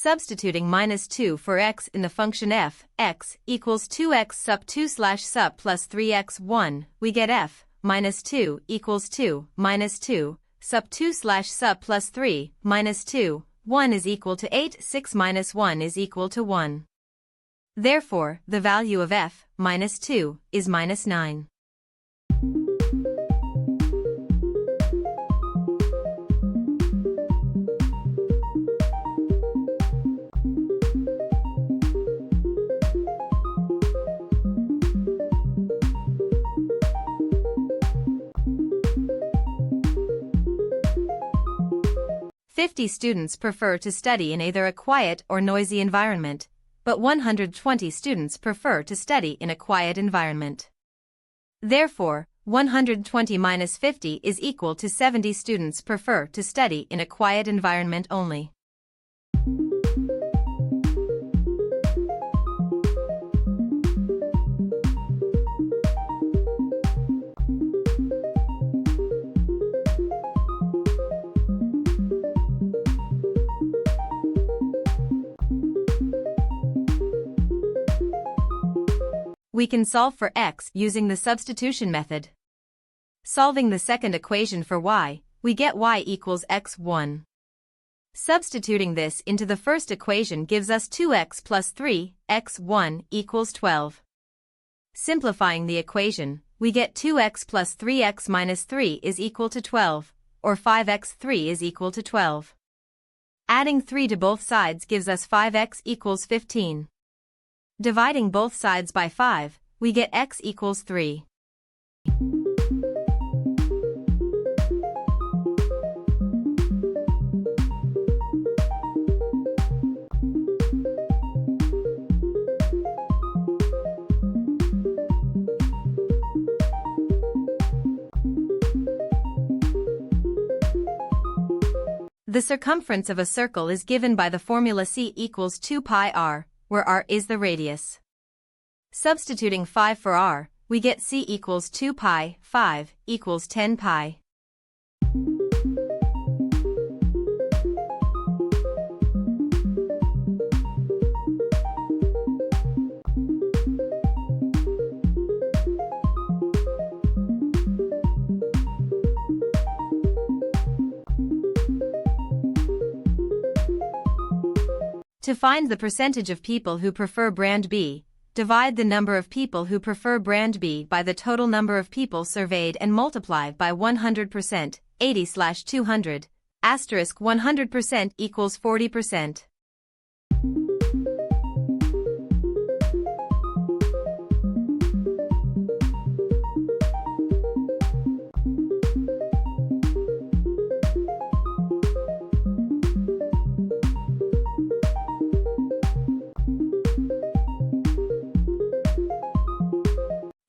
Substituting minus 2 for x in the function f, x equals 2x sup 2 slash sup plus 3x1, we get f minus 2 equals 2 minus 2 sup 2 slash sup plus 3 minus 2, 1 is equal to 8, 6 minus 1 is equal to 1. Therefore, the value of f minus 2 is minus 9. "50 students prefer to study in either a quiet or noisy environment, but 120 students prefer to study in a quiet environment. Therefore, 120 minus 50 is equal to 70 students prefer to study in a quiet environment only." We can solve for x using the substitution method. Solving the second equation for y, we get y equals x1. Substituting this into the first equation gives us 2x plus 3, x1 equals 12. Simplifying the equation, we get 2x plus 3x minus 3 is equal to 12, or 5x3 is equal to 12. Adding 3 to both sides gives us 5x equals 15. Dividing both sides by 5, we get x equals 3. The circumference of a circle is given by the formula c equals 2 pi r, where r is the radius. Substituting 5 for r, we get c equals 2 pi, 5 equals 10 pi. To find the percentage of people who prefer brand B, divide the number of people who prefer brand B by the total number of people surveyed and multiply by 100%, 80/200, asterisk 100% equals 40%.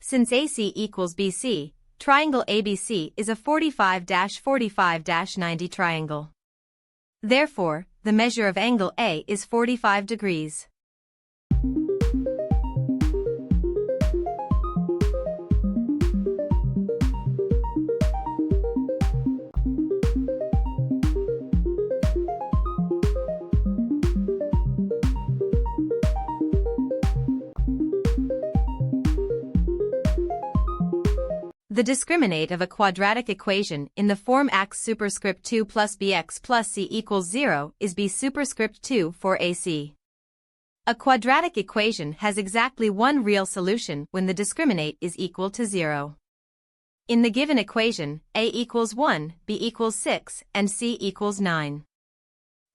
Since AC equals BC, triangle ABC is a 45-45-90 triangle. Therefore, the measure of angle A is 45 degrees. The discriminant of a quadratic equation in the form x superscript 2 plus bx plus c equals 0 is b superscript 2 for AC. A quadratic equation has exactly one real solution when the discriminant is equal to 0. In the given equation, a equals 1, b equals 6, and c equals 9.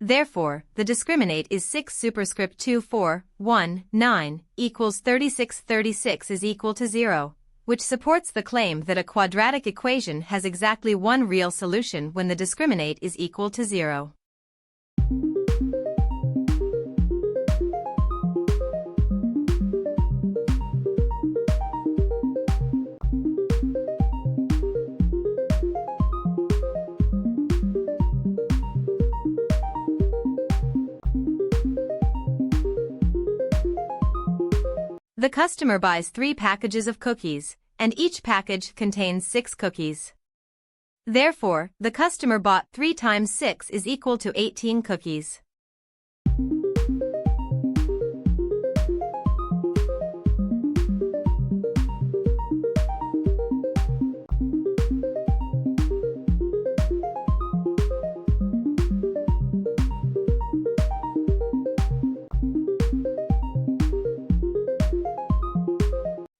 Therefore, the discriminant is 6 superscript 2 4, 1, 9, equals 36. 36 is equal to 0. Which supports the claim that a quadratic equation has exactly one real solution when the discriminant is equal to 0. The customer buys 3 packages of cookies, and each package contains 6 cookies. Therefore, the customer bought 3 times 6 is equal to 18 cookies.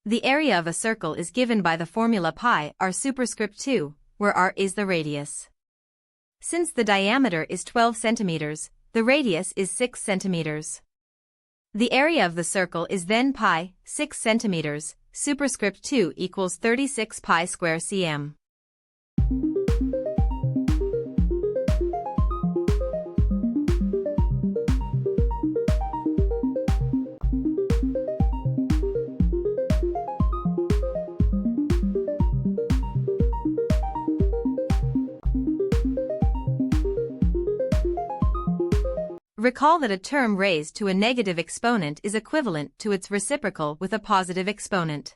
The area of a circle is given by the formula pi r superscript 2, where r is the radius. Since the diameter is 12 centimeters, the radius is 6 centimeters. The area of the circle is then pi, 6 centimeters, superscript 2 equals 36 pi square cm. Recall that a term raised to a negative exponent is equivalent to its reciprocal with a positive exponent.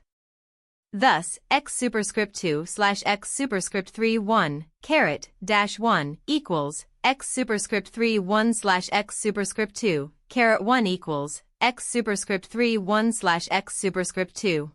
Thus, x superscript 2 slash x superscript 3 1 caret dash 1 equals x superscript 3 1 slash x superscript 2 caret 1 equals x superscript 3 1 slash x superscript 2.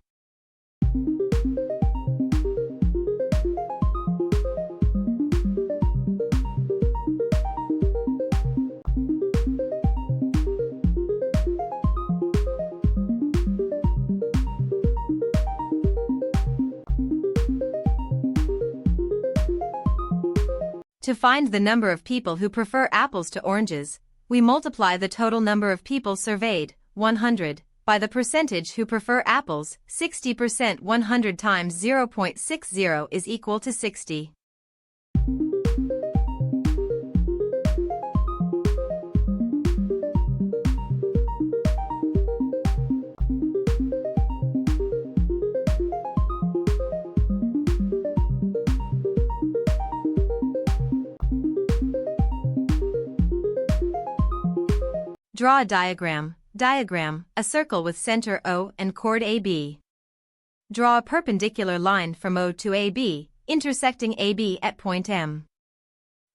To find the number of people who prefer apples to oranges, we multiply the total number of people surveyed, 100, by the percentage who prefer apples, 60%. 100 times 0.60 is equal to 60. Draw a diagram. Diagram, a circle with center O and chord AB. Draw a perpendicular line from O to AB, intersecting AB at point M.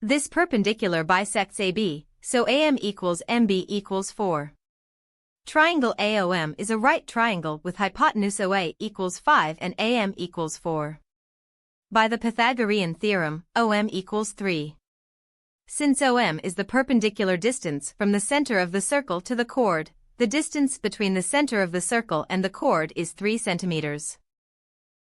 This perpendicular bisects AB, so AM equals MB equals 4. Triangle AOM is a right triangle with hypotenuse OA equals 5 and AM equals 4. By the Pythagorean theorem, OM equals 3. Since OM is the perpendicular distance from the center of the circle to the chord, the distance between the center of the circle and the chord is 3 centimeters.